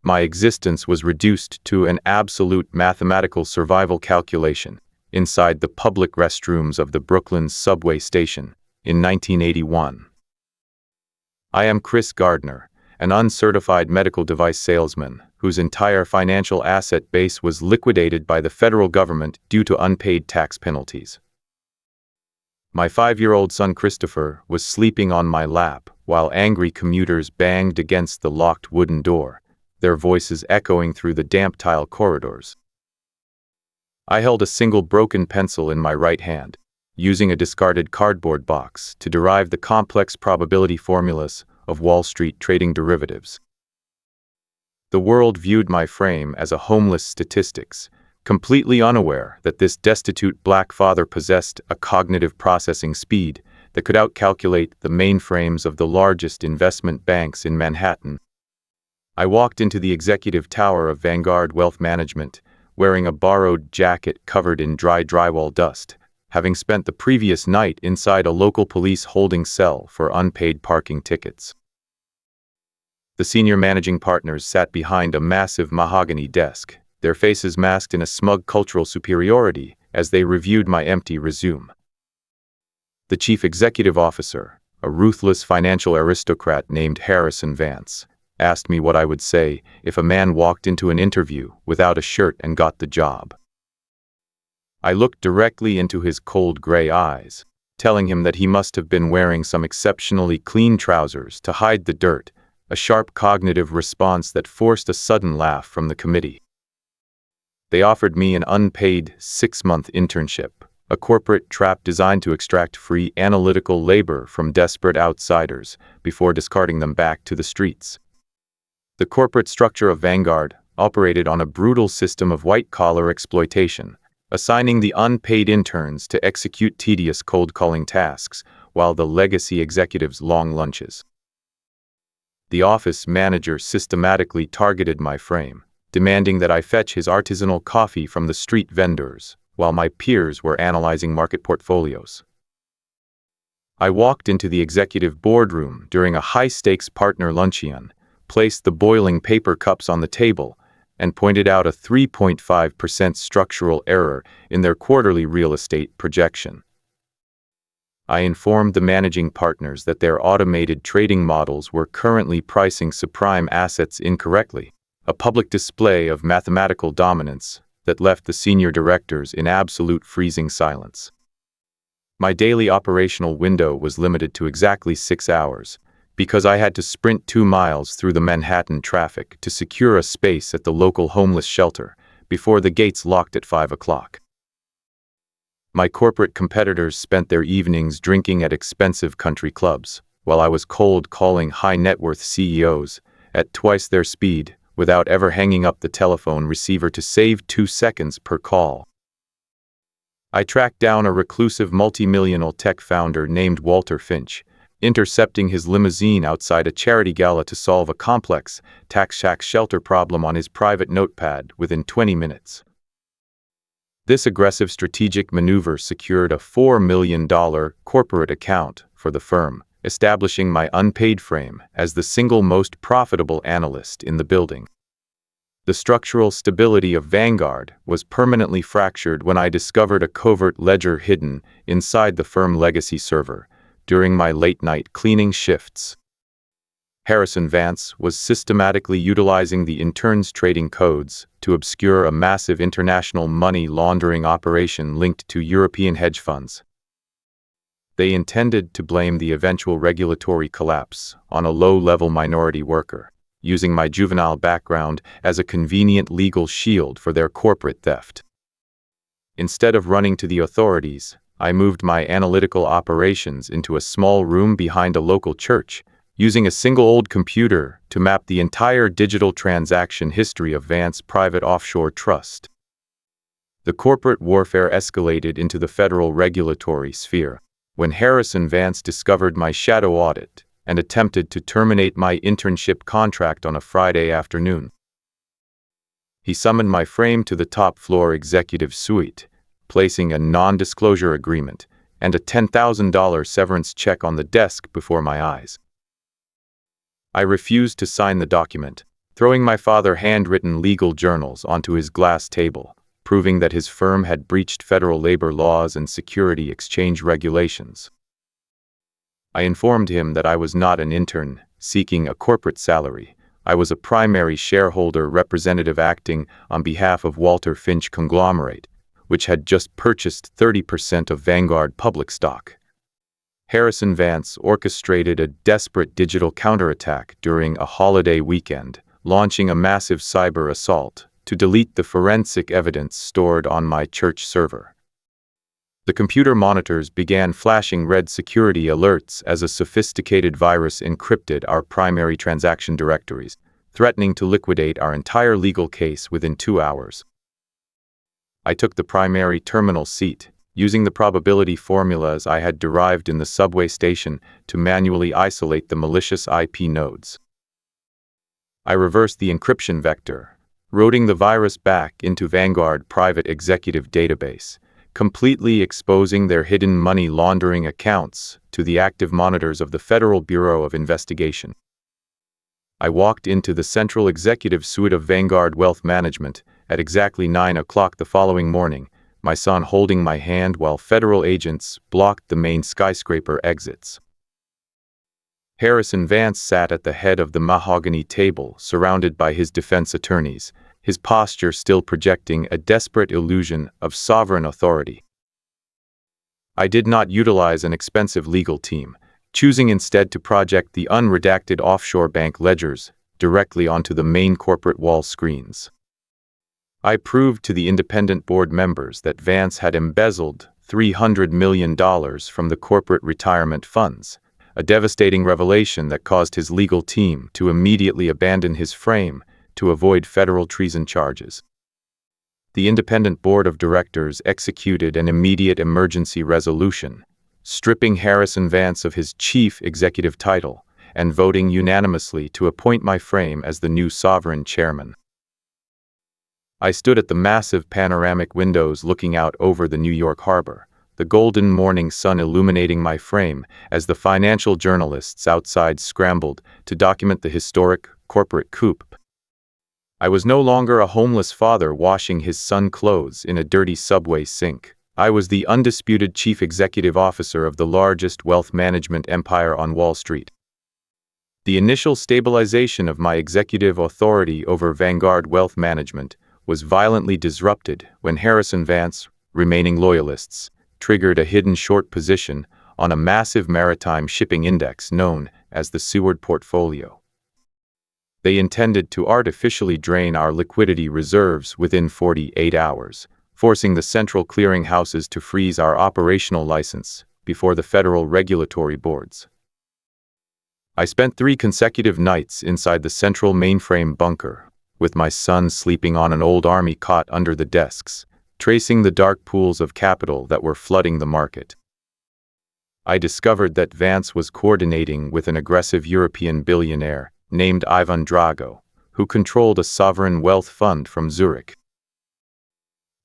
My existence was reduced to an absolute mathematical survival calculation inside the public restrooms of the Brooklyn subway station in 1981. I am Chris Gardner, an uncertified medical device salesman whose entire financial asset base was liquidated by the federal government due to unpaid tax penalties. My 5-year-old son Christopher was sleeping on my lap while angry commuters banged against the locked wooden door, their voices echoing through the damp tile corridors. I held a single broken pencil in my right hand, using a discarded cardboard box to derive the complex probability formulas of Wall Street trading derivatives. The world viewed my frame as a homeless statistics, completely unaware that this destitute black father possessed a cognitive processing speed that could outcalculate the mainframes of the largest investment banks in Manhattan. I walked into the executive tower of Vanguard Wealth Management, wearing a borrowed jacket covered in dry drywall dust, having spent the previous night inside a local police holding cell for unpaid parking tickets. The senior managing partners sat behind a massive mahogany desk, their faces masked in a smug cultural superiority as they reviewed my empty resume. The chief executive officer, a ruthless financial aristocrat named Harrison Vance, asked me what I would say if a man walked into an interview without a shirt and got the job. I looked directly into his cold gray eyes, telling him that he must have been wearing some exceptionally clean trousers to hide the dirt, a sharp cognitive response that forced a sudden laugh from the committee. They offered me an unpaid 6-month internship, a corporate trap designed to extract free analytical labor from desperate outsiders before discarding them back to the streets. The corporate structure of Vanguard operated on a brutal system of white-collar exploitation, assigning the unpaid interns to execute tedious cold-calling tasks while the legacy executives long lunches. The office manager systematically targeted my frame, demanding that I fetch his artisanal coffee from the street vendors, while my peers were analyzing market portfolios. I walked into the executive boardroom during a high-stakes partner luncheon, placed the boiling paper cups on the table, and pointed out a 3.5% structural error in their quarterly real estate projection. I informed the managing partners that their automated trading models were currently pricing subprime assets incorrectly, a public display of mathematical dominance that left the senior directors in absolute freezing silence. My daily operational window was limited to exactly 6 hours, because I had to sprint 2 miles through the Manhattan traffic to secure a space at the local homeless shelter before the gates locked at 5 o'clock. My corporate competitors spent their evenings drinking at expensive country clubs, while I was cold calling high-net-worth CEOs at twice their speed without ever hanging up the telephone receiver to save 2 seconds per call. I tracked down a reclusive multi-millionaire tech founder named Walter Finch, intercepting his limousine outside a charity gala to solve a complex tax shelter problem on his private notepad within 20 minutes. This aggressive strategic maneuver secured a $4 million corporate account for the firm, establishing my unpaid frame as the single most profitable analyst in the building. The structural stability of Vanguard was permanently fractured when I discovered a covert ledger hidden inside the firm legacy server during my late-night cleaning shifts. Harrison Vance was systematically utilizing the interns' trading codes to obscure a massive international money laundering operation linked to European hedge funds. They intended to blame the eventual regulatory collapse on a low-level minority worker, using my juvenile background as a convenient legal shield for their corporate theft. Instead of running to the authorities, I moved my analytical operations into a small room behind a local church, using a single old computer to map the entire digital transaction history of Vance Private Offshore Trust. The corporate warfare escalated into the federal regulatory sphere when Harrison Vance discovered my shadow audit and attempted to terminate my internship contract on a Friday afternoon. He summoned my frame to the top-floor executive suite, placing a non-disclosure agreement and a $10,000 severance check on the desk before my eyes. I refused to sign the document, throwing my father's handwritten legal journals onto his glass table, proving that his firm had breached federal labor laws and security exchange regulations. I informed him that I was not an intern seeking a corporate salary. I was a primary shareholder representative acting on behalf of Walter Finch Conglomerate, which had just purchased 30% of Vanguard public stock. Harrison Vance orchestrated a desperate digital counterattack during a holiday weekend, launching a massive cyber assault to delete the forensic evidence stored on my church server. The computer monitors began flashing red security alerts as a sophisticated virus encrypted our primary transaction directories, threatening to liquidate our entire legal case within 2 hours. I took the primary terminal seat, using the probability formulas I had derived in the subway station to manually isolate the malicious IP nodes. I reversed the encryption vector, routing the virus back into Vanguard private executive database, completely exposing their hidden money laundering accounts to the active monitors of the Federal Bureau of Investigation. I walked into the central executive suite of Vanguard Wealth Management at exactly 9 o'clock the following morning, my son holding my hand while federal agents blocked the main skyscraper exits. Harrison Vance sat at the head of the mahogany table, surrounded by his defense attorneys, his posture still projecting a desperate illusion of sovereign authority. I did not utilize an expensive legal team, choosing instead to project the unredacted offshore bank ledgers directly onto the main corporate wall screens. I proved to the independent board members that Vance had embezzled $300 million from the corporate retirement funds, a devastating revelation that caused his legal team to immediately abandon his firm to avoid federal treason charges. The independent board of directors executed an immediate emergency resolution, stripping Harrison Vance of his chief executive title and voting unanimously to appoint my firm as the new sovereign chairman. I stood at the massive panoramic windows looking out over the New York harbor, the golden morning sun illuminating my frame as the financial journalists outside scrambled to document the historic corporate coup. I was no longer a homeless father washing his son's clothes in a dirty subway sink. I was the undisputed chief executive officer of the largest wealth management empire on Wall Street. The initial stabilization of my executive authority over Vanguard Wealth Management was violently disrupted when Harrison Vance, remaining loyalists, triggered a hidden short position on a massive maritime shipping index known as the Seward Portfolio. They intended to artificially drain our liquidity reserves within 48 hours, forcing the central clearing houses to freeze our operational license before the federal regulatory boards. I spent 3 consecutive nights inside the central mainframe bunker, with my son sleeping on an old army cot under the desks, tracing the dark pools of capital that were flooding the market. I discovered that Vance was coordinating with an aggressive European billionaire named Ivan Drago, who controlled a sovereign wealth fund from Zurich.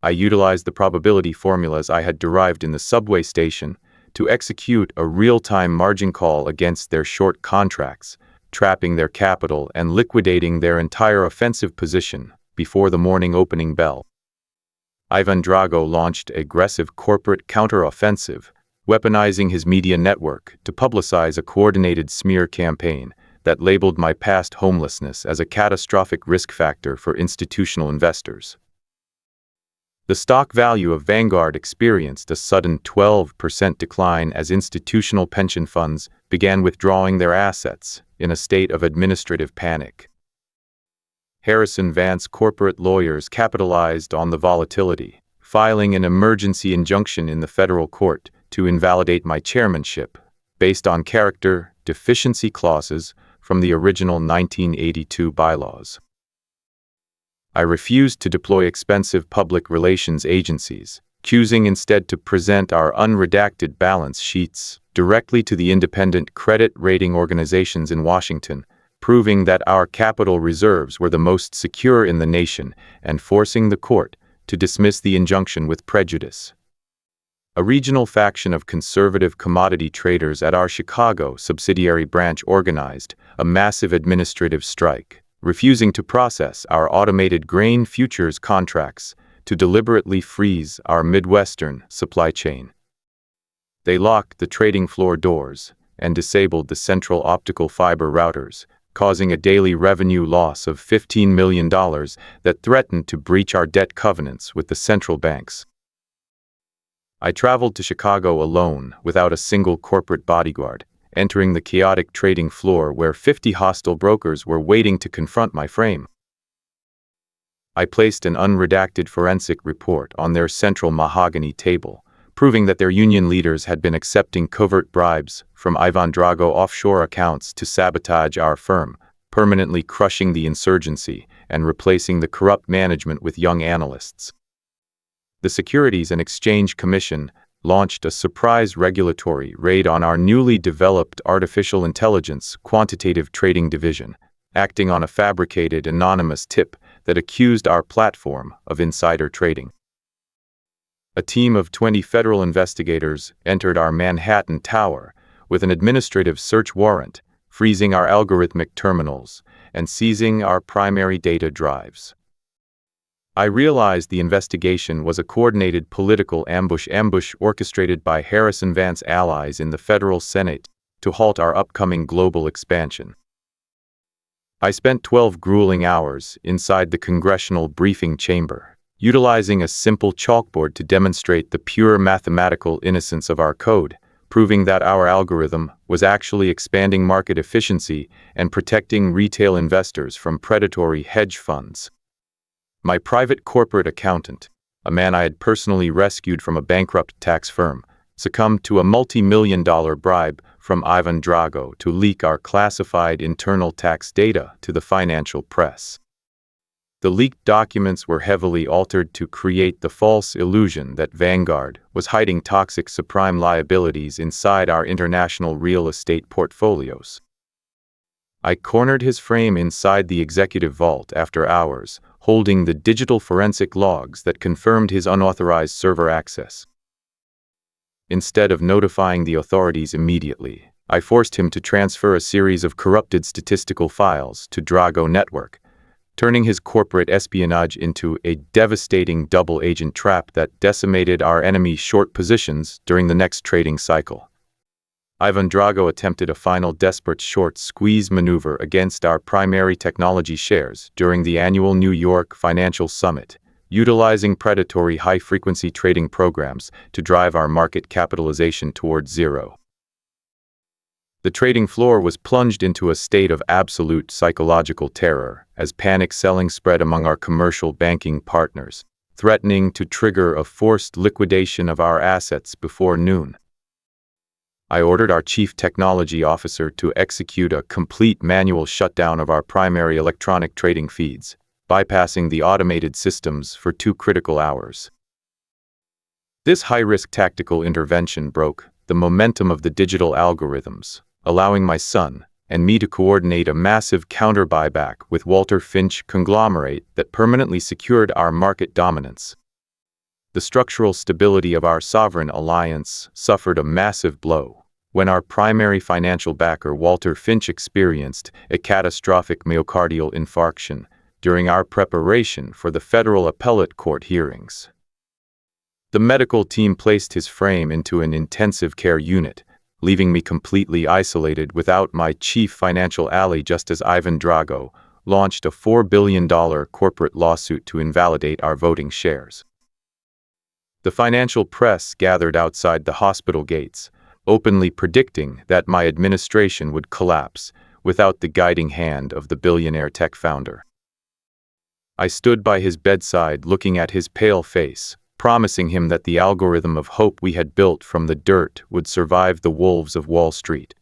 I utilized the probability formulas I had derived in the subway station to execute a real-time margin call against their short contracts, trapping their capital and liquidating their entire offensive position before the morning opening bell. Ivan Drago launched an aggressive corporate counter-offensive, weaponizing his media network to publicize a coordinated smear campaign that labeled my past homelessness as a catastrophic risk factor for institutional investors. The stock value of Vanguard experienced a sudden 12% decline as institutional pension funds began withdrawing their assets in a state of administrative panic. Harrison Vance corporate lawyers capitalized on the volatility, filing an emergency injunction in the federal court to invalidate my chairmanship, based on character deficiency clauses from the original 1982 bylaws. I refused to deploy expensive public relations agencies, choosing instead to present our unredacted balance sheets directly to the independent credit rating organizations in Washington, proving that our capital reserves were the most secure in the nation and forcing the court to dismiss the injunction with prejudice. A regional faction of conservative commodity traders at our Chicago subsidiary branch organized a massive administrative strike, refusing to process our automated grain futures contracts to deliberately freeze our Midwestern supply chain. They locked the trading floor doors and disabled the central optical fiber routers, causing a daily revenue loss of $15 million that threatened to breach our debt covenants with the central banks. I traveled to Chicago alone without a single corporate bodyguard, entering the chaotic trading floor where 50 hostile brokers were waiting to confront my frame. I placed an unredacted forensic report on their central mahogany table, proving that their union leaders had been accepting covert bribes from Ivan Drago offshore accounts to sabotage our firm, permanently crushing the insurgency and replacing the corrupt management with young analysts. The Securities and Exchange Commission launched a surprise regulatory raid on our newly developed artificial intelligence quantitative trading division, acting on a fabricated anonymous tip that accused our platform of insider trading. A team of 20 federal investigators entered our Manhattan tower with an administrative search warrant, freezing our algorithmic terminals and seizing our primary data drives. I realized the investigation was a coordinated political ambush orchestrated by Harrison Vance's allies in the federal Senate to halt our upcoming global expansion. I spent 12 grueling hours inside the congressional briefing chamber, utilizing a simple chalkboard to demonstrate the pure mathematical innocence of our code, proving that our algorithm was actually expanding market efficiency and protecting retail investors from predatory hedge funds. My private corporate accountant, a man I had personally rescued from a bankrupt tax firm, succumbed to a multi-million-dollar bribe from Ivan Drago to leak our classified internal tax data to the financial press. The leaked documents were heavily altered to create the false illusion that Vanguard was hiding toxic subprime liabilities inside our international real estate portfolios. I cornered his frame inside the executive vault after hours, holding the digital forensic logs that confirmed his unauthorized server access. Instead of notifying the authorities immediately, I forced him to transfer a series of corrupted statistical files to Drago Network, turning his corporate espionage into a devastating double-agent trap that decimated our enemy's short positions during the next trading cycle. Ivan Drago attempted a final desperate short squeeze maneuver against our primary technology shares during the annual New York Financial Summit, utilizing predatory high-frequency trading programs to drive our market capitalization towards zero. The trading floor was plunged into a state of absolute psychological terror as panic selling spread among our commercial banking partners, threatening to trigger a forced liquidation of our assets before noon. I ordered our chief technology officer to execute a complete manual shutdown of our primary electronic trading feeds, bypassing the automated systems for 2 critical hours. This high-risk tactical intervention broke the momentum of the digital algorithms, allowing my son and me to coordinate a massive counter-buyback with Walter Finch conglomerate that permanently secured our market dominance. The structural stability of our sovereign alliance suffered a massive blow when our primary financial backer Walter Finch experienced a catastrophic myocardial infarction during our preparation for the federal appellate court hearings. The medical team placed his frame into an intensive care unit, leaving me completely isolated without my chief financial ally just as Ivan Drago launched a $4 billion corporate lawsuit to invalidate our voting shares. The financial press gathered outside the hospital gates, openly predicting that my administration would collapse without the guiding hand of the billionaire tech founder. I stood by his bedside looking at his pale face, promising him that the algorithm of hope we had built from the dirt would survive the wolves of Wall Street.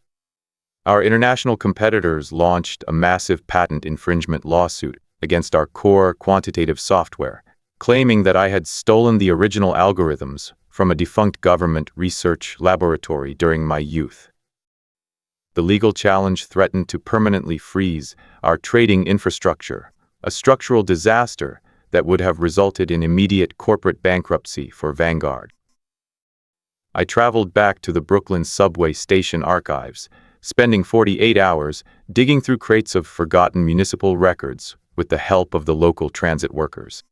Our international competitors launched a massive patent infringement lawsuit against our core quantitative software, claiming that I had stolen the original algorithms from a defunct government research laboratory during my youth. The legal challenge threatened to permanently freeze our trading infrastructure, a structural disaster that would have resulted in immediate corporate bankruptcy for Vanguard. I traveled back to the Brooklyn subway station archives, spending 48 hours digging through crates of forgotten municipal records with the help of the local transit workers.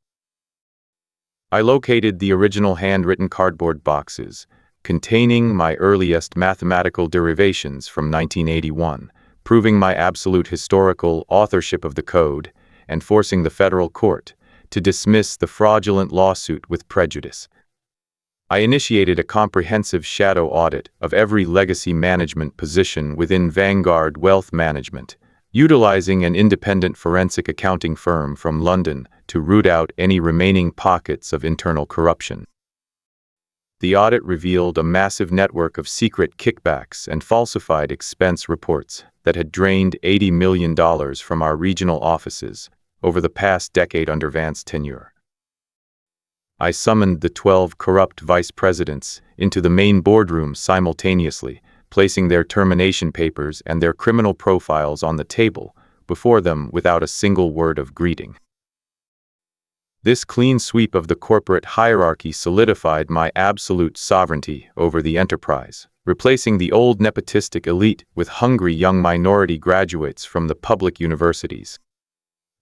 I located the original handwritten cardboard boxes containing my earliest mathematical derivations from 1981, proving my absolute historical authorship of the code and forcing the federal court to dismiss the fraudulent lawsuit with prejudice. I initiated a comprehensive shadow audit of every legacy management position within Vanguard Wealth Management, utilizing an independent forensic accounting firm from London to root out any remaining pockets of internal corruption. The audit revealed a massive network of secret kickbacks and falsified expense reports that had drained $80 million from our regional offices over the past decade under Vance's tenure. I summoned the 12 corrupt vice presidents into the main boardroom simultaneously, placing their termination papers and their criminal profiles on the table before them without a single word of greeting. This clean sweep of the corporate hierarchy solidified my absolute sovereignty over the enterprise, replacing the old nepotistic elite with hungry young minority graduates from the public universities.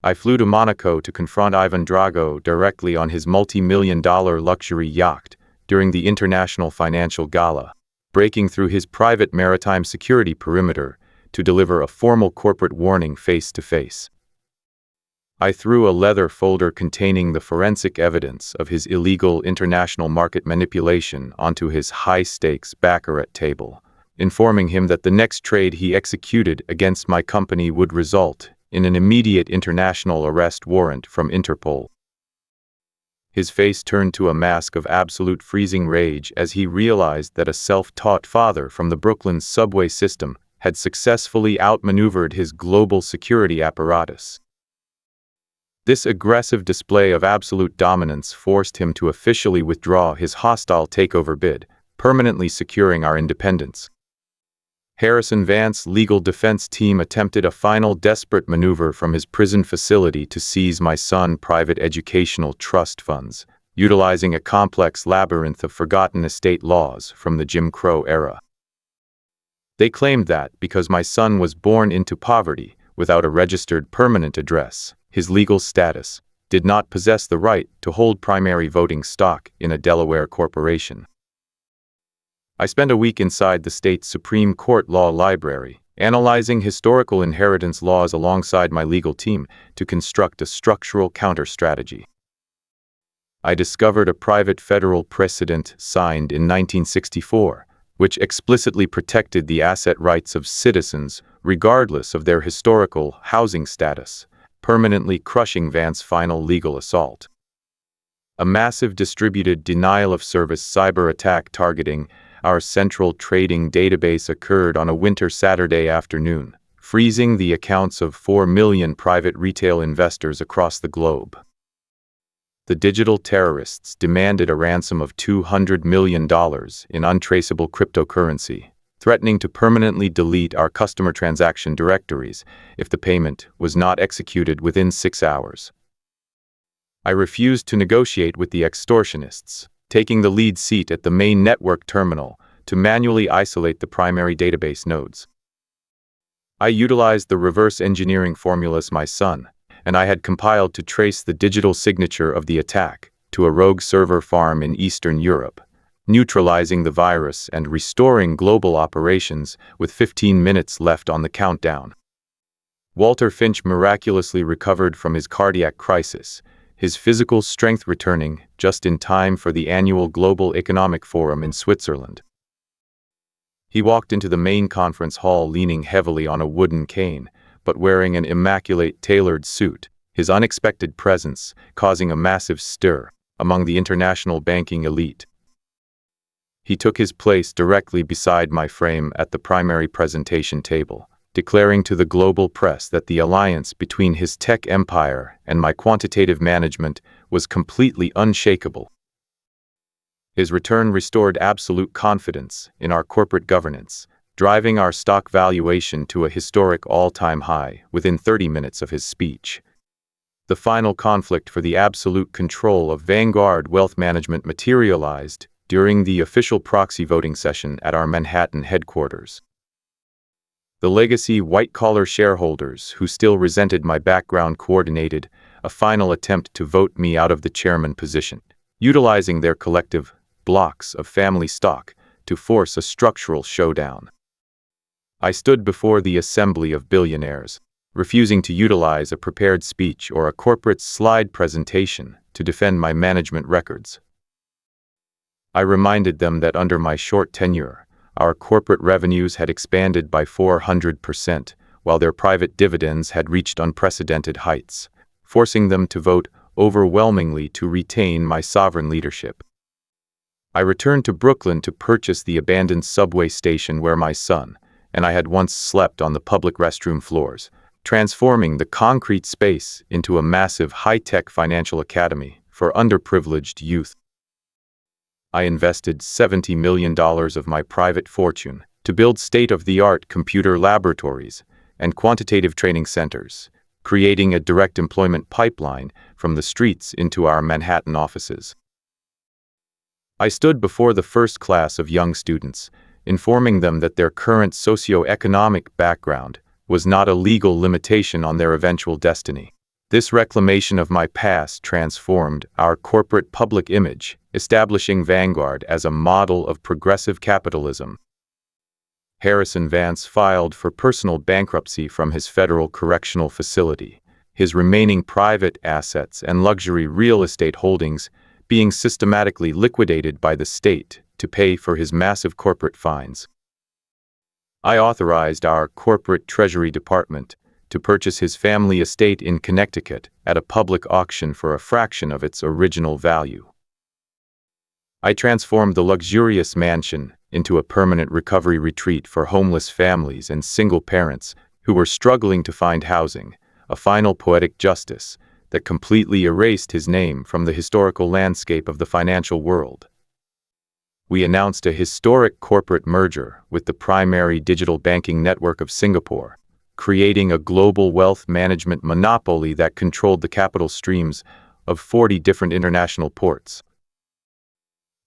I flew to Monaco to confront Ivan Drago directly on his multi-million-dollar luxury yacht during the International Financial Gala, breaking through his private maritime security perimeter to deliver a formal corporate warning face-to-face. I threw a leather folder containing the forensic evidence of his illegal international market manipulation onto his high-stakes baccarat table, informing him that the next trade he executed against my company would result in an immediate international arrest warrant from Interpol. His face turned to a mask of absolute freezing rage as he realized that a self-taught father from the Brooklyn subway system had successfully outmaneuvered his global security apparatus. This aggressive display of absolute dominance forced him to officially withdraw his hostile takeover bid, permanently securing our independence. Harrison Vance's legal defense team attempted a final desperate maneuver from his prison facility to seize my son's private educational trust funds, utilizing a complex labyrinth of forgotten estate laws from the Jim Crow era. They claimed that, because my son was born into poverty, without a registered permanent address, his legal status did not possess the right to hold primary voting stock in a Delaware corporation. I spent a week inside the state's Supreme Court Law Library, analyzing historical inheritance laws alongside my legal team to construct a structural counter-strategy. I discovered a private federal precedent signed in 1964, which explicitly protected the asset rights of citizens regardless of their historical housing status, permanently crushing Vance's final legal assault. A massive distributed denial-of-service cyber attack targeting our central trading database occurred on a winter Saturday afternoon, freezing the accounts of 4 million private retail investors across the globe. The digital terrorists demanded a ransom of $200 million in untraceable cryptocurrency, threatening to permanently delete our customer transaction directories if the payment was not executed within 6 hours. I refused to negotiate with the extortionists, taking the lead seat at the main network terminal to manually isolate the primary database nodes. I utilized the reverse engineering formulas my son and I had compiled to trace the digital signature of the attack to a rogue server farm in Eastern Europe, neutralizing the virus and restoring global operations with 15 minutes left on the countdown. Walter Finch miraculously recovered from his cardiac crisis, his physical strength returning just in time for the annual Global Economic Forum in Switzerland. He walked into the main conference hall leaning heavily on a wooden cane, but wearing an immaculate tailored suit, his unexpected presence causing a massive stir among the international banking elite. He took his place directly beside my frame at the primary presentation table, declaring to the global press that the alliance between his tech empire and my quantitative management was completely unshakable. His return restored absolute confidence in our corporate governance, driving our stock valuation to a historic all-time high within 30 minutes of his speech. The final conflict for the absolute control of Vanguard Wealth Management materialized during the official proxy voting session at our Manhattan headquarters. The legacy white-collar shareholders who still resented my background coordinated a final attempt to vote me out of the chairman position, utilizing their collective blocks of family stock to force a structural showdown. I stood before the assembly of billionaires, refusing to utilize a prepared speech or a corporate slide presentation to defend my management records. I reminded them that under my short tenure, our corporate revenues had expanded by 400%, while their private dividends had reached unprecedented heights, forcing them to vote overwhelmingly to retain my sovereign leadership. I returned to Brooklyn to purchase the abandoned subway station where my son and I had once slept on the public restroom floors, transforming the concrete space into a massive high-tech financial academy for underprivileged youth. I invested $70 million of my private fortune to build state-of-the-art computer laboratories and quantitative training centers, creating a direct employment pipeline from the streets into our Manhattan offices. I stood before the first class of young students, informing them that their current socioeconomic background was not a legal limitation on their eventual destiny. This reclamation of my past transformed our corporate public image, establishing Vanguard as a model of progressive capitalism. Harrison Vance filed for personal bankruptcy from his federal correctional facility, his remaining private assets and luxury real estate holdings being systematically liquidated by the state to pay for his massive corporate fines. I authorized our corporate treasury department to purchase his family estate in Connecticut at a public auction for a fraction of its original value. I transformed the luxurious mansion into a permanent recovery retreat for homeless families and single parents who were struggling to find housing, a final poetic justice that completely erased his name from the historical landscape of the financial world. We announced a historic corporate merger with the primary digital banking network of Singapore, creating a global wealth management monopoly that controlled the capital streams of 40 different international ports.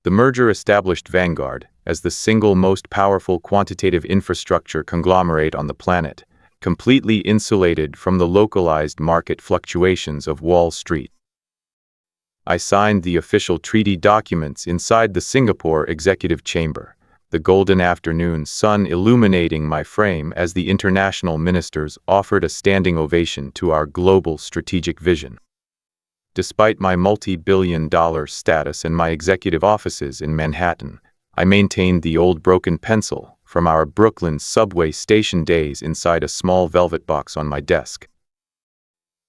The merger established Vanguard as the single most powerful quantitative infrastructure conglomerate on the planet, completely insulated from the localized market fluctuations of Wall Street. I signed the official treaty documents inside the Singapore Executive Chamber, the golden afternoon sun illuminating my frame as the international ministers offered a standing ovation to our global strategic vision. Despite my multi-billion-dollar status and my executive offices in Manhattan, I maintained the old broken pencil from our Brooklyn subway station days inside a small velvet box on my desk.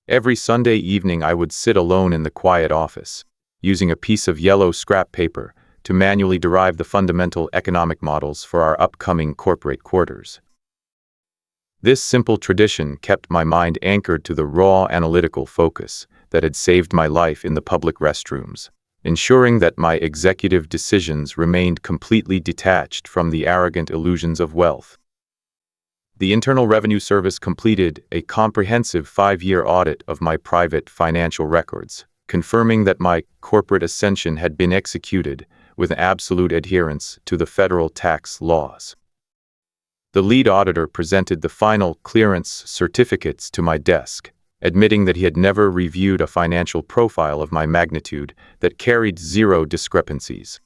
Every Sunday evening I would sit alone in the quiet office, using a piece of yellow scrap paper to manually derive the fundamental economic models for our upcoming corporate quarters. This simple tradition kept my mind anchored to the raw analytical focus that had saved my life in the public restrooms, ensuring that my executive decisions remained completely detached from the arrogant illusions of wealth. The Internal Revenue Service completed a comprehensive 5-year audit of my private financial records, confirming that my corporate ascension had been executed with absolute adherence to the federal tax laws. The lead auditor presented the final clearance certificates to my desk, admitting that he had never reviewed a financial profile of my magnitude that carried 0 discrepancies.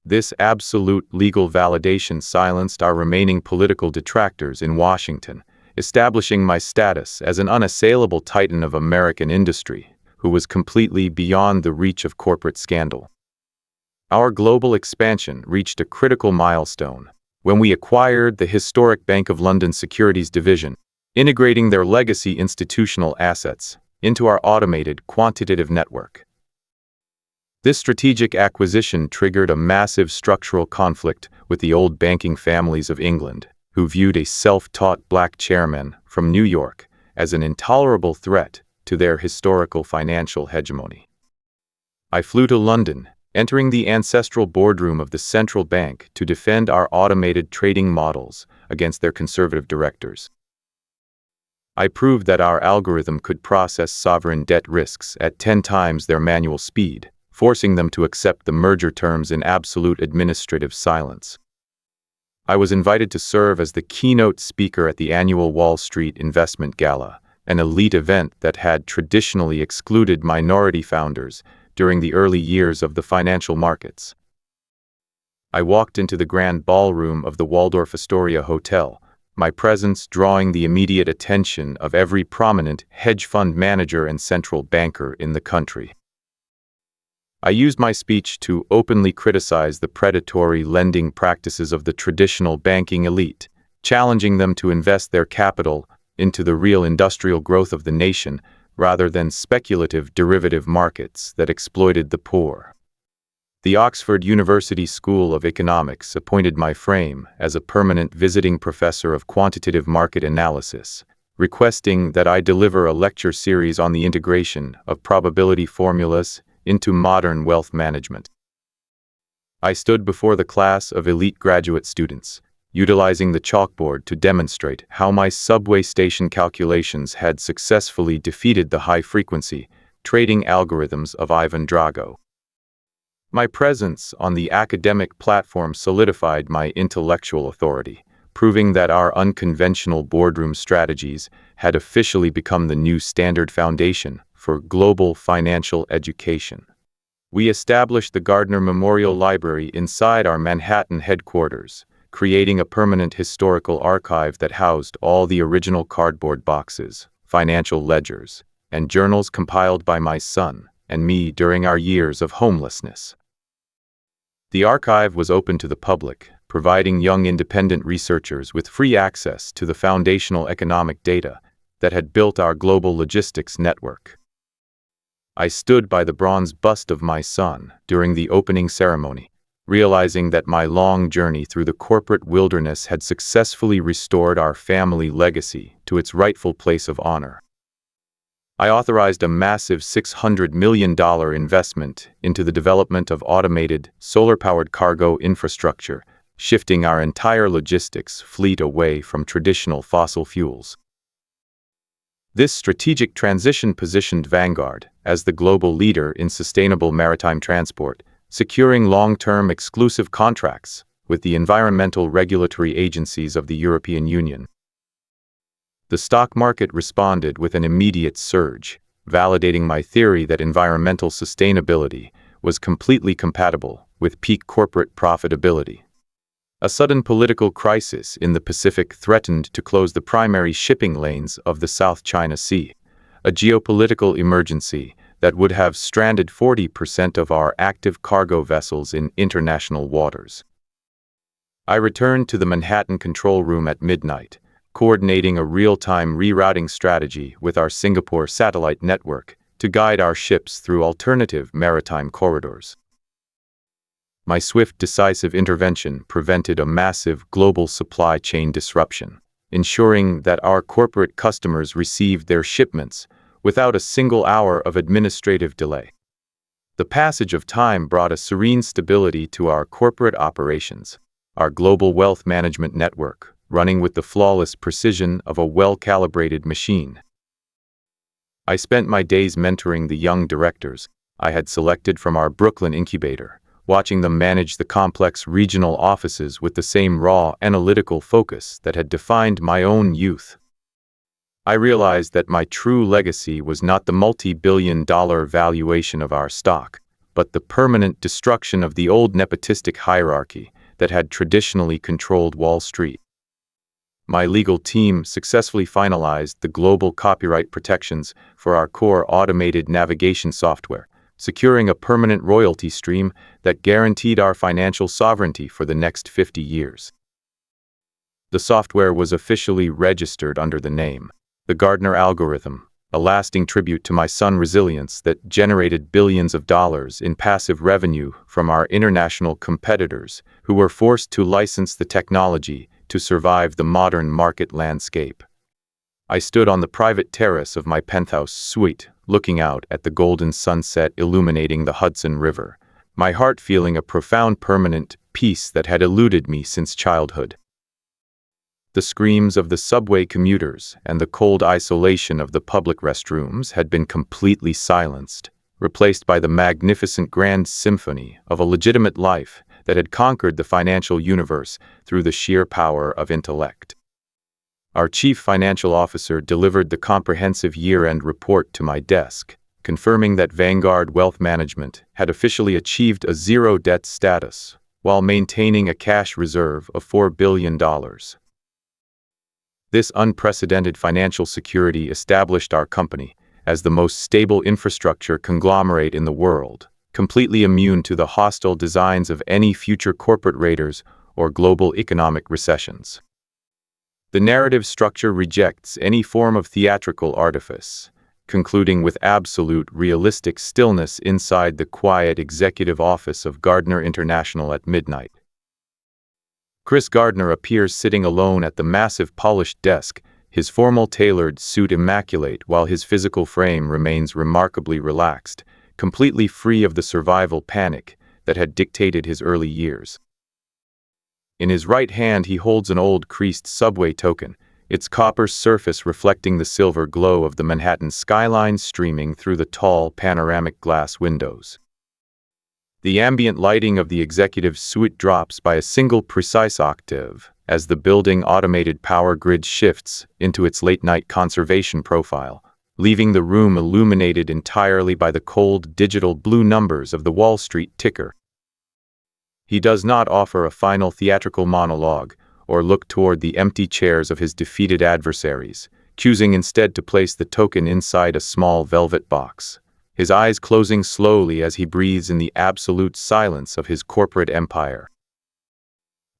This absolute legal validation silenced our remaining political detractors in Washington, establishing my status as an unassailable titan of American industry who was completely beyond the reach of corporate scandal. Our global expansion reached a critical milestone when we acquired the historic Bank of London Securities Division, integrating their legacy institutional assets into our automated quantitative network. This strategic acquisition triggered a massive structural conflict with the old banking families of England, who viewed a self-taught black chairman from New York as an intolerable threat to their historical financial hegemony. I flew to London, entering the ancestral boardroom of the central bank to defend our automated trading models against their conservative directors. I proved that our algorithm could process sovereign debt risks at 10 times their manual speed, forcing them to accept the merger terms in absolute administrative silence. I was invited to serve as the keynote speaker at the annual Wall Street Investment Gala, an elite event that had traditionally excluded minority founders during the early years of the financial markets. I walked into the grand ballroom of the Waldorf Astoria Hotel, my presence drawing the immediate attention of every prominent hedge fund manager and central banker in the country. I used my speech to openly criticize the predatory lending practices of the traditional banking elite, challenging them to invest their capital into the real industrial growth of the nation rather than speculative derivative markets that exploited the poor. The Oxford University School of Economics appointed my frame as a permanent visiting professor of quantitative market analysis, requesting that I deliver a lecture series on the integration of probability formulas into modern wealth management. I stood before the class of elite graduate students, utilizing the chalkboard to demonstrate how my subway station calculations had successfully defeated the high-frequency trading algorithms of Ivan Drago. My presence on the academic platform solidified my intellectual authority, proving that our unconventional boardroom strategies had officially become the new standard foundation for global financial education. We established the Gardner Memorial Library inside our Manhattan headquarters, creating a permanent historical archive that housed all the original cardboard boxes, financial ledgers, and journals compiled by my son and me during our years of homelessness. The archive was open to the public, providing young independent researchers with free access to the foundational economic data that had built our global logistics network. I stood by the bronze bust of my son during the opening ceremony, realizing that my long journey through the corporate wilderness had successfully restored our family legacy to its rightful place of honor. I authorized a massive $600 million investment into the development of automated, solar-powered cargo infrastructure, shifting our entire logistics fleet away from traditional fossil fuels. This strategic transition positioned Vanguard as the global leader in sustainable maritime transport, securing long-term exclusive contracts with the environmental regulatory agencies of the European Union. The stock market responded with an immediate surge, validating my theory that environmental sustainability was completely compatible with peak corporate profitability. A sudden political crisis in the Pacific threatened to close the primary shipping lanes of the South China Sea, a geopolitical emergency that would have stranded 40% of our active cargo vessels in international waters. I returned to the Manhattan control room at midnight, coordinating a real-time rerouting strategy with our Singapore satellite network to guide our ships through alternative maritime corridors. My swift, decisive intervention prevented a massive global supply chain disruption, ensuring that our corporate customers received their shipments without a single hour of administrative delay. The passage of time brought a serene stability to our corporate operations, our global wealth management network, running with the flawless precision of a well-calibrated machine. I spent my days mentoring the young directors I had selected from our Brooklyn incubator, watching them manage the complex regional offices with the same raw, analytical focus that had defined my own youth. I realized that my true legacy was not the multi-billion-dollar valuation of our stock, but the permanent destruction of the old nepotistic hierarchy that had traditionally controlled Wall Street. My legal team successfully finalized the global copyright protections for our core automated navigation software, securing a permanent royalty stream that guaranteed our financial sovereignty for the next 50 years. The software was officially registered under the name, the Gardner algorithm, a lasting tribute to my son's resilience that generated billions of dollars in passive revenue from our international competitors who were forced to license the technology to survive the modern market landscape. I stood on the private terrace of my penthouse suite, looking out at the golden sunset illuminating the Hudson River, my heart feeling a profound permanent peace that had eluded me since childhood. The screams of the subway commuters and the cold isolation of the public restrooms had been completely silenced, replaced by the magnificent grand symphony of a legitimate life that had conquered the financial universe through the sheer power of intellect. Our chief financial officer delivered the comprehensive year-end report to my desk, confirming that Vanguard Wealth Management had officially achieved a zero-debt status while maintaining a cash reserve of $4 billion. This unprecedented financial security established our company as the most stable infrastructure conglomerate in the world, completely immune to the hostile designs of any future corporate raiders or global economic recessions. The narrative structure rejects any form of theatrical artifice, concluding with absolute realistic stillness inside the quiet executive office of Gardner International at midnight. Chris Gardner appears sitting alone at the massive polished desk, his formal tailored suit immaculate while his physical frame remains remarkably relaxed, completely free of the survival panic that had dictated his early years. In his right hand he holds an old creased subway token, its copper surface reflecting the silver glow of the Manhattan skyline streaming through the tall panoramic glass windows. The ambient lighting of the executive's suite drops by a single precise octave as the building automated power grid shifts into its late-night conservation profile, leaving the room illuminated entirely by the cold digital blue numbers of the Wall Street ticker. He does not offer a final theatrical monologue or look toward the empty chairs of his defeated adversaries, choosing instead to place the token inside a small velvet box, his eyes closing slowly as he breathes in the absolute silence of his corporate empire.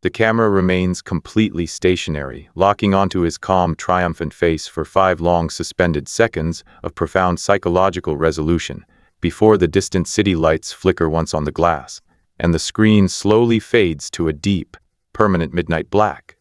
The camera remains completely stationary, locking onto his calm, triumphant face for 5 long suspended seconds of profound psychological resolution before the distant city lights flicker once on the glass, and the screen slowly fades to a deep, permanent midnight black.